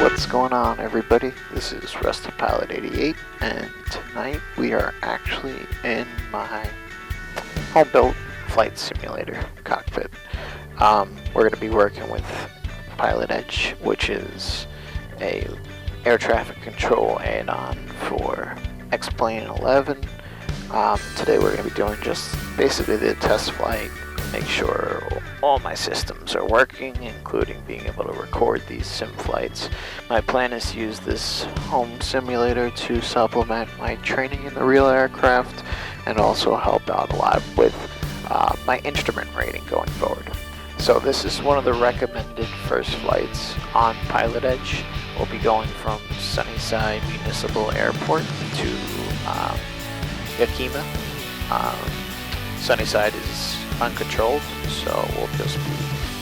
What's going on, everybody? This is Rusty Pilot 88, and tonight we are actually in my home-built flight simulator cockpit. We're going to be working with PilotEdge, which is a air traffic control add-on for X-Plane 11. Today we're going to be doing just basically the test flight, make sure all my systems are working, including being able to record these sim flights. My plan is to use this home simulator to supplement my training in the real aircraft and also help out a lot with my instrument rating going forward. So this is one of the recommended first flights on PilotEdge. We'll be going from Sunnyside Municipal Airport to Yakima. Sunnyside is uncontrolled, so we'll just be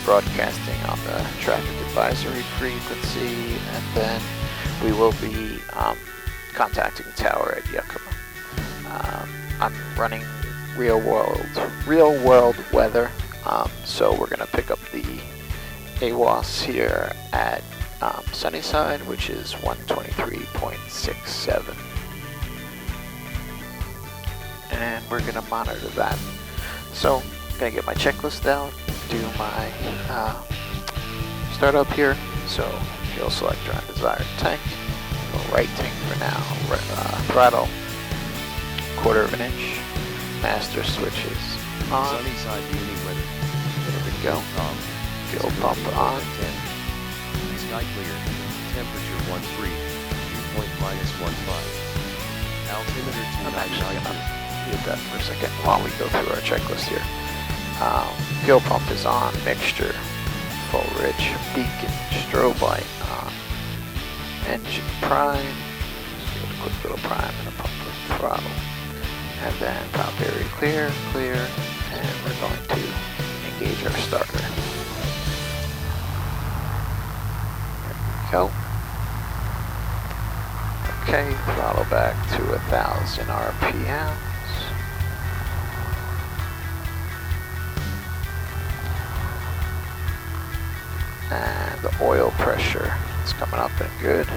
broadcasting on the traffic advisory frequency, and then we will be contacting tower at Yakima. I'm running real world weather, so we're gonna pick up the AWOS here at Sunnyside, which is 123.67, and we're gonna monitor that. So I'm gonna get my checklist out, do my startup here. So fuel selector on desired tank, go right tank for now, throttle, 1/4 of an inch, master switches on. Sunnyside Uni weather. There we go. Fuel pump on. Sky clear. Temperature 13. Dew point -15. Altimeter I'm actually 299. gonna mute that for a second while we go through our checklist here. Fuel pump is on, mixture, full rich, beacon, strobe light on, engine prime, give it a quick little prime and a pump with throttle, and then top area clear, and we're going to engage our starter. There we go. Okay, throttle back to 1,000 RPM. And the oil pressure is coming up and good.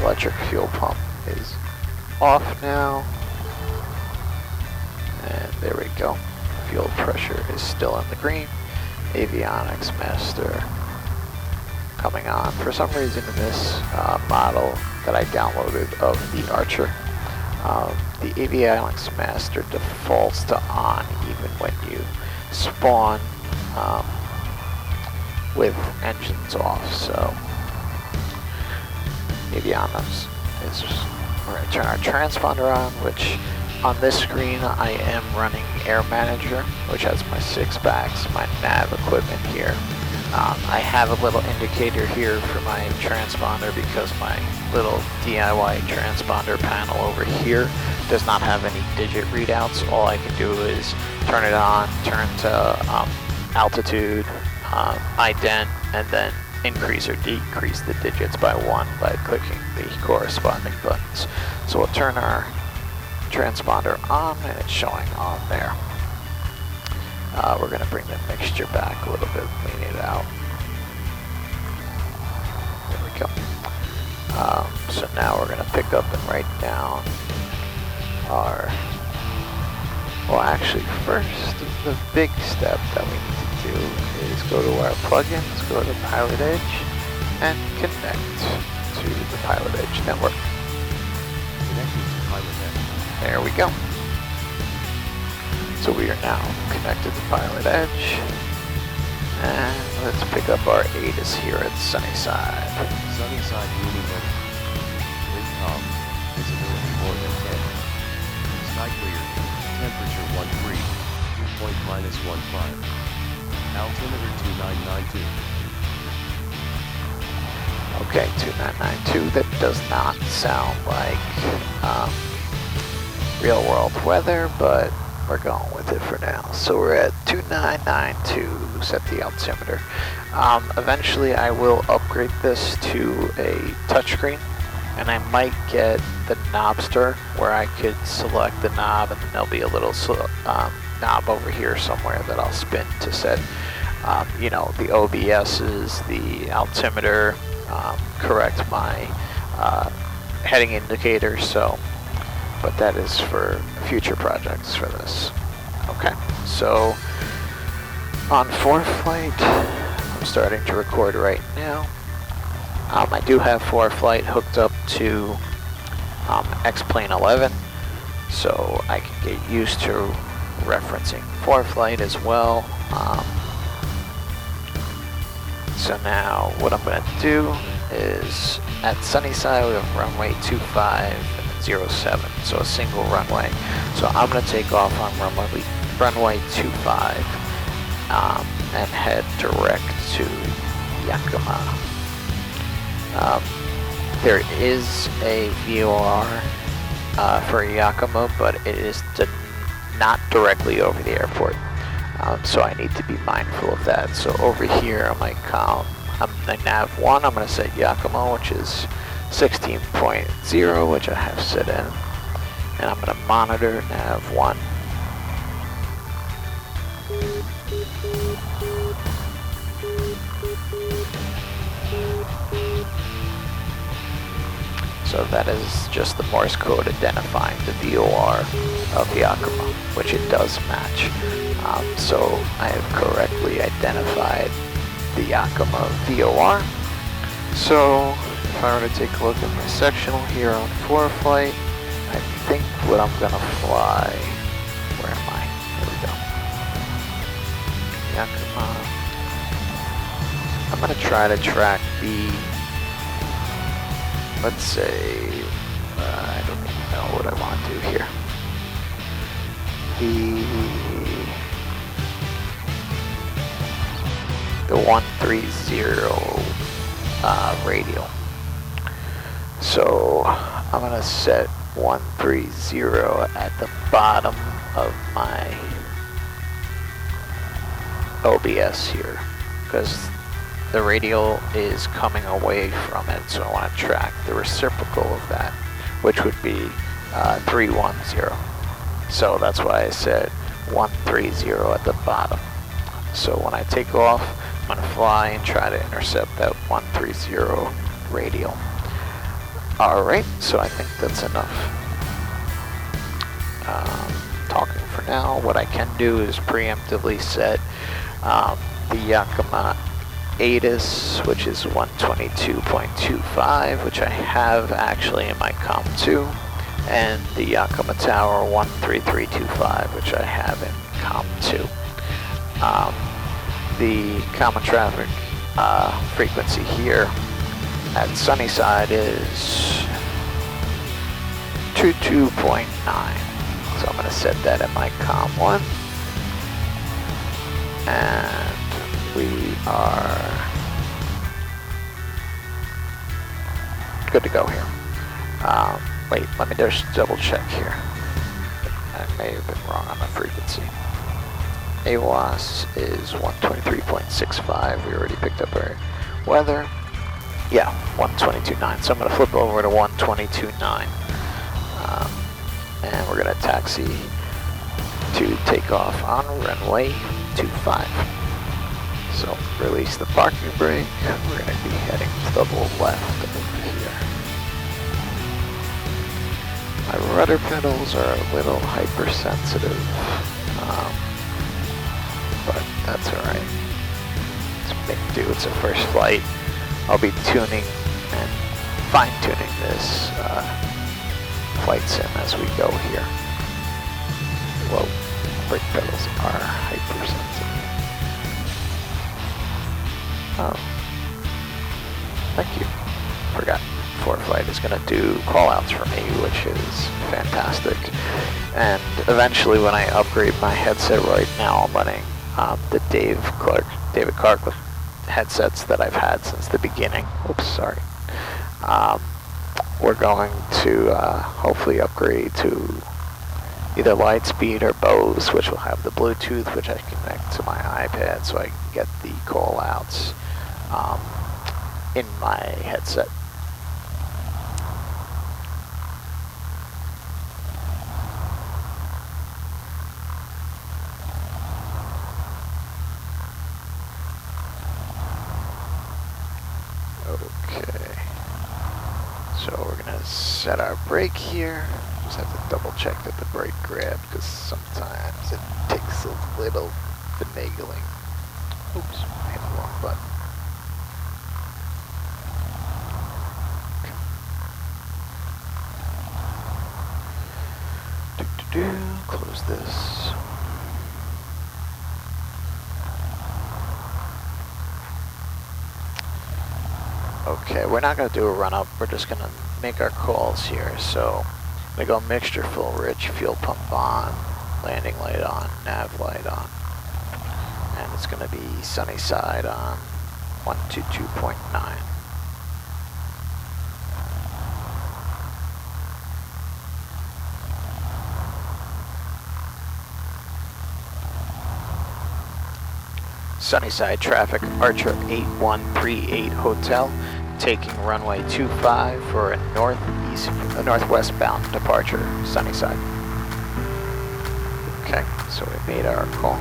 Electric fuel pump is off now. And there we go. Fuel pressure is still in the green. Avionics master coming on. For some reason in this model that I downloaded of the Archer, the avionics master defaults to on even when you spawn with engines off. So avionics is, we're going to turn our transponder on, which on this screen I am running Air Manager, which has my 6 backs, my nav equipment here. I have a little indicator here for my transponder because my little DIY transponder panel over here does not have any digit readouts. All I can do is turn it on, turn to altitude, ident, and then increase or decrease the digits by 1 by clicking the corresponding buttons. So we'll turn our transponder on, and it's showing on there. We're going to bring the mixture back a little bit, clean it out. There we go. So now we're going to pick up and write down our, well, actually first, the big step that we need to do is go to our plugins, go to PilotEdge, and connect to the PilotEdge network. Connecting to PilotEdge. There we go. So we are now connected to PilotEdge, and let's pick up our ATIS here at Sunnyside. Sunnyside Uni weather. Wind calm. Visibility more than 10. Sky clear. Temperature 13. Dew point -15. Altimeter 2992. Okay, 2992. That does not sound like real world weather, but we're going with it for now. So we're at 2992, set the altimeter. Eventually I will upgrade this to a touchscreen, and I might get the knobster where I could select the knob, and then there'll be a little knob over here somewhere that I'll spin to set, you know, the OBS's, the altimeter, correct my heading indicator, so, but that is for future projects for this. Okay, so on ForeFlight, I'm starting to record right now. I do have ForeFlight hooked up to X-Plane 11, so I can get used to referencing ForeFlight as well. So now what I'm going to do is at Sunnyside we have runway 2507, so a single runway. So I'm going to take off on runway 25 and head direct to Yakima. There is a VOR for Yakima, but it is not directly over the airport. So I need to be mindful of that. So over here on my comm, I'm the nav 1, I'm going to set Yakima, which is 16.0, which I have set in. And I'm going to monitor nav 1. So that is just the Morse code identifying the VOR of Yakima, which it does match. So I have correctly identified the Yakima VOR. So if I were to take a look at my sectional here on ForeFlight, I think what I'm going to fly, where am I? Here we go. Yakima. I'm going to try to track the, let's say, I don't even know what I want to do here. The 130 radial. So I'm going to set 130 at the bottom of my OBS here, because the radial is coming away from it, so I want to track the reciprocal of that, which would be 310. So that's why I said 130 at the bottom. So when I take off, I'm going to fly and try to intercept that 130 radial. Alright, so I think that's enough talking for now. What I can do is preemptively set the Yakima ATIS, which is 122.25, which I have actually in my COM2, and the Yakima Tower 13325, which I have in COM2. The common traffic frequency here at Sunnyside is 22.9, so I'm going to set that at my COM1, and we are good to go here. Wait, let me just double check here. I may have been wrong on the frequency. AWAS is 123.65. We already picked up our weather. Yeah, 122.9. So I'm going to flip over to 122.9. And we're going to taxi to take off on runway 25. So release the parking brake. We're going to be heading to the left over here. My rudder pedals are a little hypersensitive, but that's alright. Let's make do. It's a first flight. I'll be tuning and fine-tuning this flight sim as we go here. Whoa, brake pedals are hypersensitive. Oh, thank you. Forgot. ForeFlight is going to do call-outs for me, which is fantastic. And eventually, when I upgrade my headset, right now I'm running the David Clark with headsets that I've had since the beginning. Oops, sorry. We're going to hopefully upgrade to either Lightspeed or Bose, which will have the Bluetooth, which I connect to my iPad so I can get the call-outs in my headset. Okay. So we're gonna set our brake here. Just have to double check that the brake grab, because sometimes it takes a little finagling. Oops, I hit the wrong button. Close this. Okay, we're not going to do a run-up. We're just going to make our calls here. So, we go mixture full rich, fuel pump on, landing light on, nav light on. And it's going to be sunny side on 122.9. Sunnyside traffic, Archer 8138 Hotel, taking runway 25 for a northwest bound departure, Sunnyside. Okay, so we made our call.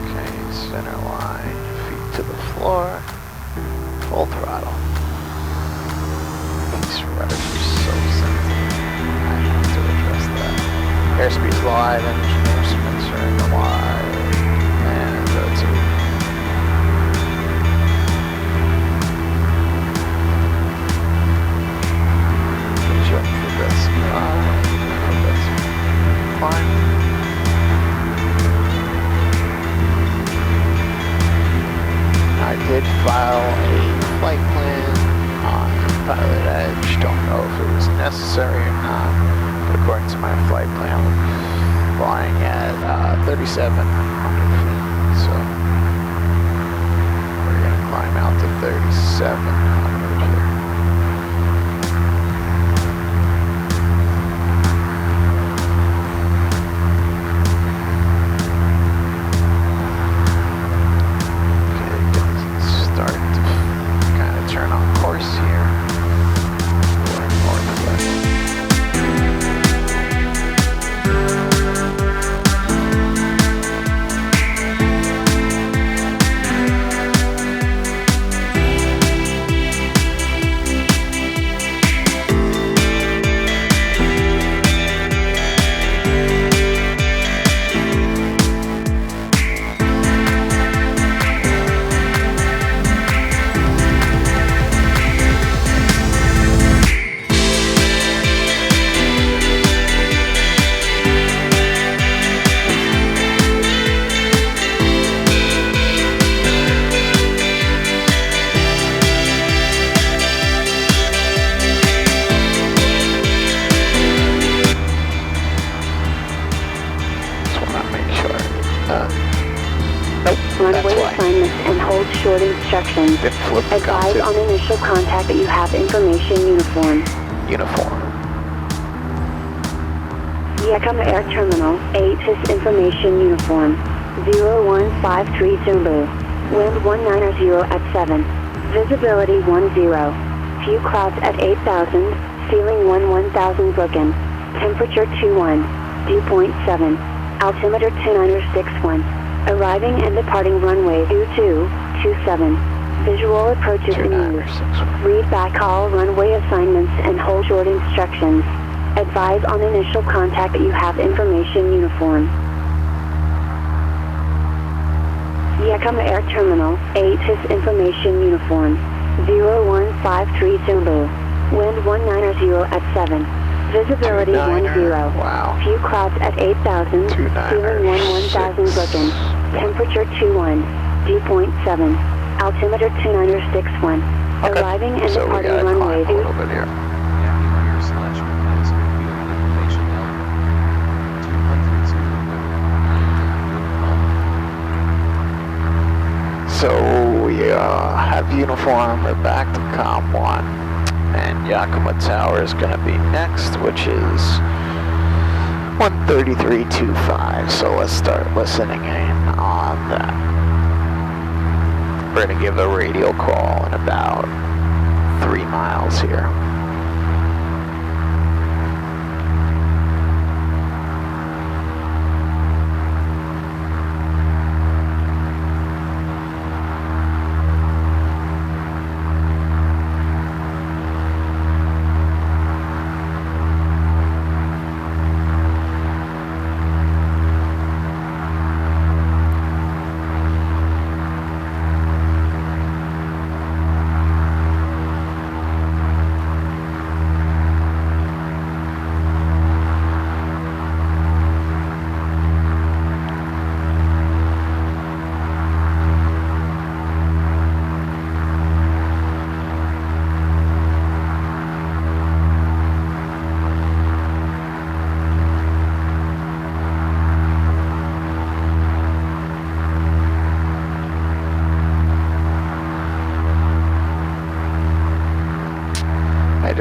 Okay, center line, feet to the floor, full throttle. These rudders are so sensitive. I have to address that. Airspeed's live, engine instruments are in the live, and rotate. Jump for this climb. I did file a flight plan on PilotEdge. Don't know if it was necessary or not, but according to my flight plan, we're flying at 3,700 feet. So we're going to climb out to 3,700 here. Runway assignments and hold short instructions. Advise on initial contact that you have information uniform. Yakima Air Terminal 8 is information uniform. 0153 Zulu. Wind 190 at 7. Visibility 10. Few clouds at 8,000. Ceiling 1000 broken. Temperature 21. Dew point 7. Altimeter 29061. Arriving and departing runway 2227. Visual approaches in use. Read back all runway assignments and hold short instructions. Advise on initial contact that you have information uniform. Yakima Air Terminal 8 is information uniform. 0153 Zulu. Wind 190 at 7. Visibility 10. Wow. Few clouds at 8,000. Ceiling 1000 broken. Temperature 21. Dew point 7. Altimeter 29061. Okay. Arriving and so departing runway 2. So we have uniform. We're back to COM 1. And Yakima Tower is going to be next, which is 133.25. So let's start listening in on that. We're going to give a radio call in about 3 miles here.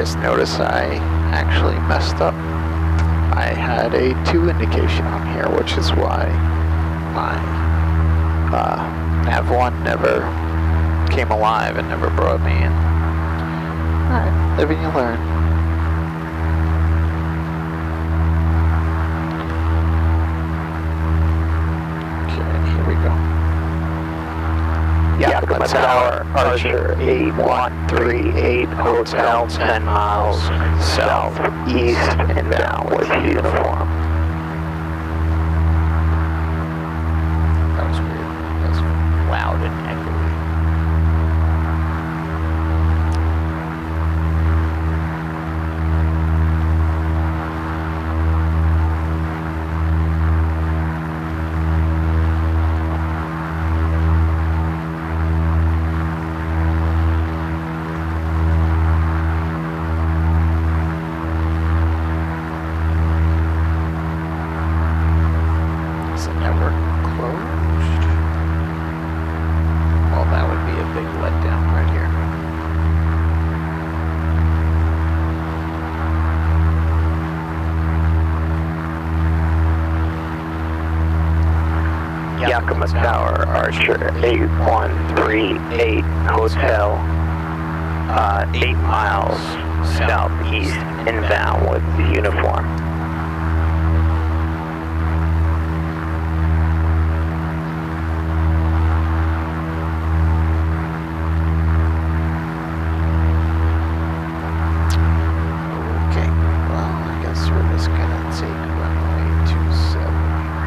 just noticed I actually messed up. I had a 2 indication on here, which is why my nav1 never came alive and never brought me in. Alright, live and you learn. Okay, here we go. Yakima Tower, Archer 8138, Hotel 10 miles southeast inbound with uniform. That was weird. That was loud and echoey. Is the network closed? Well, that would be a big letdown right here. Yakima Tower, Archer 8138, Hotel, 8 miles southeast inbound with the uniform. Okay, well, I guess we're just gonna take runway 27 here.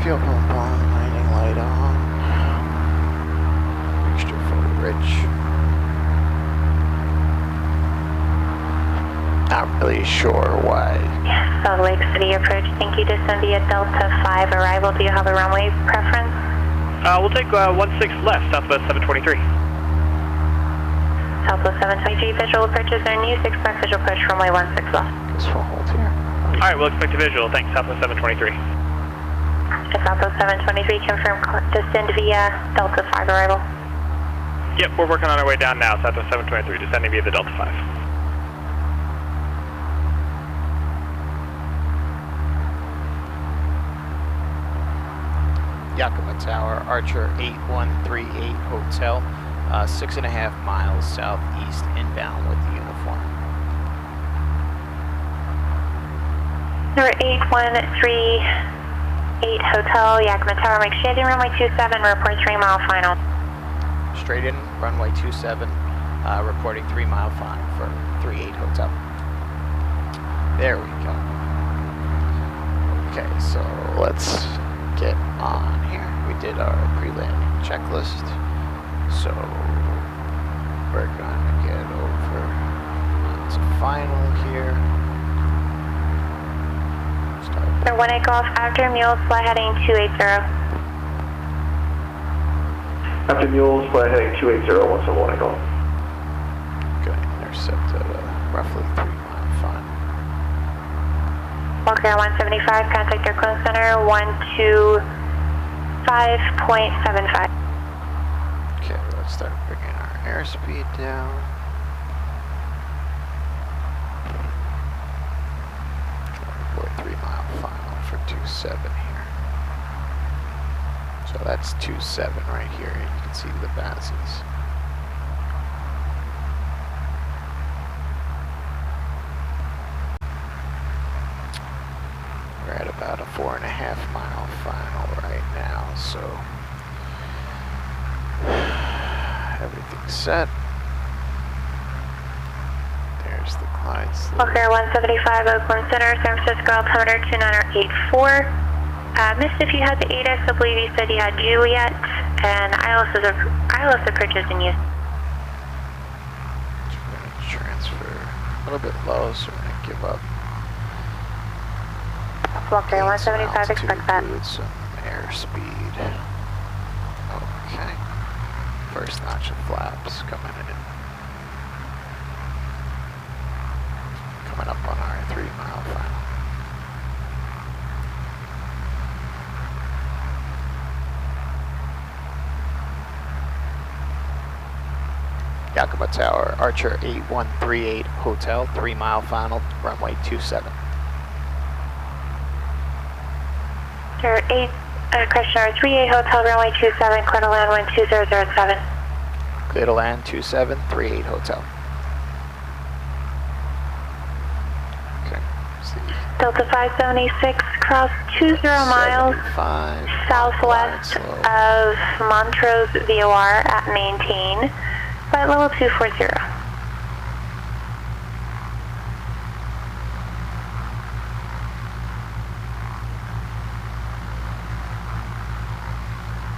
Fuel pump on, landing light on. Extra full rich. Not really sure why. Salt Lake City approach, thank you. Descend via Delta 5 arrival. Do you have a runway preference? We'll take 16 left, Southwest 723. Southwest 723, visual approach is there news. Expect visual approach runway 16 left. Guess we'll hold here. Alright, we'll expect a visual. Thanks, Southwest 723. Southwest 723, confirm descend via Delta 5 arrival. Yep, we're working on our way down now, Southwest 723, descending via the Delta 5. Yakima Tower, Archer 8138, Hotel, 6.5 miles southeast inbound with the uniform. Number 8138 Hotel, Yakima Tower, make shading runway 27, report 3 mile final. Straight in, runway 27, reporting 3 mile final for 38 Hotel. There we go. Okay, so let's get on here. We did our pre-landing checklist, so we're gonna get over to final here. Start. Number 18 Golf, after Mules, fly heading 280. After Mules, fly heading 280, 171 Golf. Okay, intercept at roughly 3 mile final. Walker 175, contact your clone center 125.75. Okay, let's start bringing our airspeed down. Report 3 mile final for 27 here. So that's 27 right here, and you can see the bases. We're at about a 4.5 mile final right now, so everything's set. There's the glide slope. Walker 175, Oakland Center, San Francisco, altimeter 2984. Missed if you had the ATIS, I believe you said you had Juliet, and ILS approaches in use. We're going to transfer a little bit low, so we're going to give up. Walker Gain some 175, expect that. altitude with some airspeed. Okay. First notch of flaps coming in. Coming up on our 3 mile final. Yakima Tower, Archer 8138 Hotel, 3 mile final, runway 27. Question 38 Hotel, runway 27, clear to land 12007. Clear to land 2738 Hotel. Okay, see. Delta 576, cross 20 miles 75, southwest of Montrose VOR at maintain, flight level 240.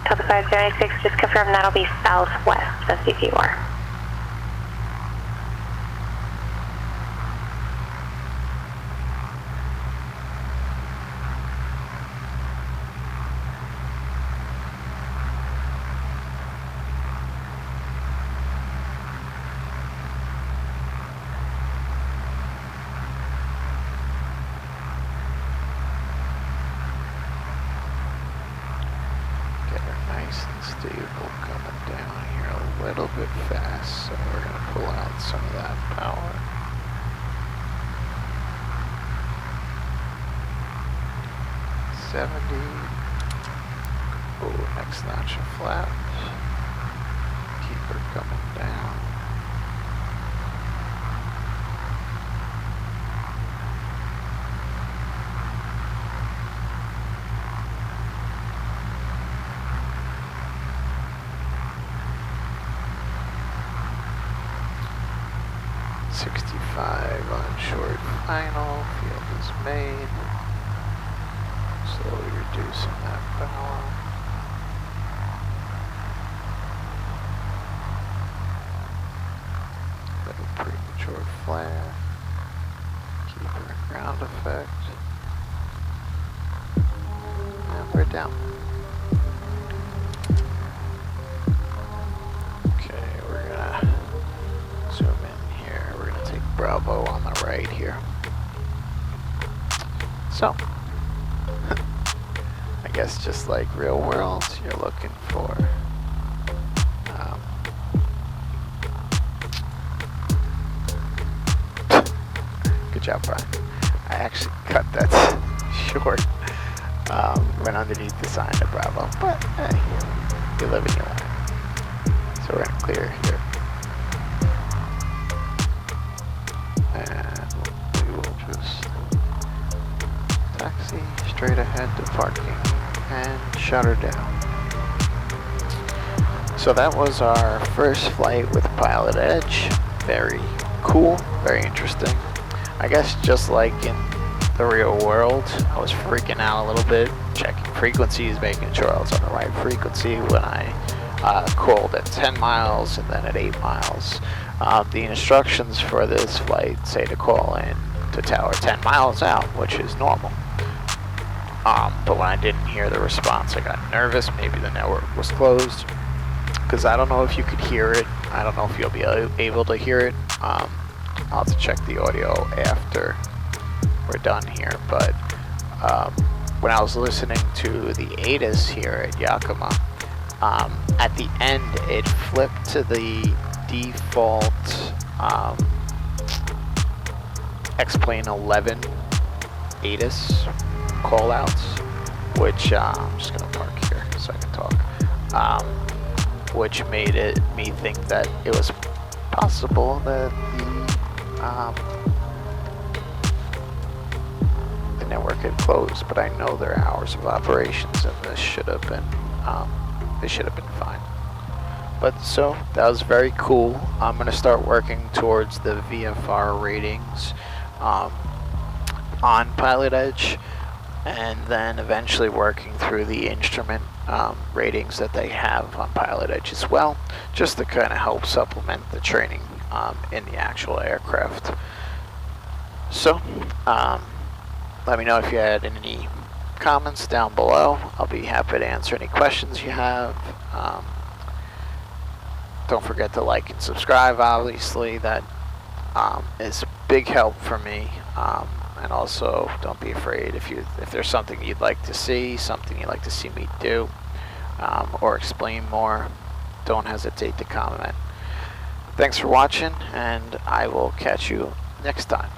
Delta 576, just confirm that'll be southwest of VOR. Stable coming down here a little bit fast, so we're going to pull out some of that power. Oh, next notch of flaps. Keep her coming down. On short final, field is made. Slowly reducing that power. Little premature flare. Keep our ground effect. And we're down. Okay, we're gonna zoom in here. We're gonna take Bravo on the right here. So, I guess just like real world, you're looking for good job, Brian. I actually cut that short. Went underneath the sign of Bravo, but hey, you live and you learn. So we're gonna clear here. And we will just taxi straight ahead to parking and shut her down. So that was our first flight with PilotEdge. Very cool, very interesting. I guess just like in the real world, I was freaking out a little bit, checking frequencies, making sure I was on the right frequency when I called at 10 miles and then at 8 miles. The instructions for this flight say to call in to tower 10 miles out, which is normal. But when I didn't hear the response, I got nervous. Maybe the network was closed, because I don't know if you could hear it. I don't know if you'll be able to hear it. I'll have to check the audio after we're done here. But when I was listening to the ATIS here at Yakima, at the end it flipped to the default X-Plane 11 ATIS callouts, which I'm just gonna park here so I can talk. Which made me think that it was possible that the network had closed, but I know their hours of operations, and this should have been fine. But so that was very cool. I'm gonna start working towards the VFR ratings on PilotEdge, and then eventually working through the instrument ratings that they have on PilotEdge as well, just to kind of help supplement the training in the actual aircraft. So, let me know if you had any comments down below. I'll be happy to answer any questions you have. Don't forget to like and subscribe. Obviously, that is a big help for me. And also, don't be afraid if there's something you'd like to see, something you'd like to see me do, or explain more, don't hesitate to comment. Thanks for watching, and I will catch you next time.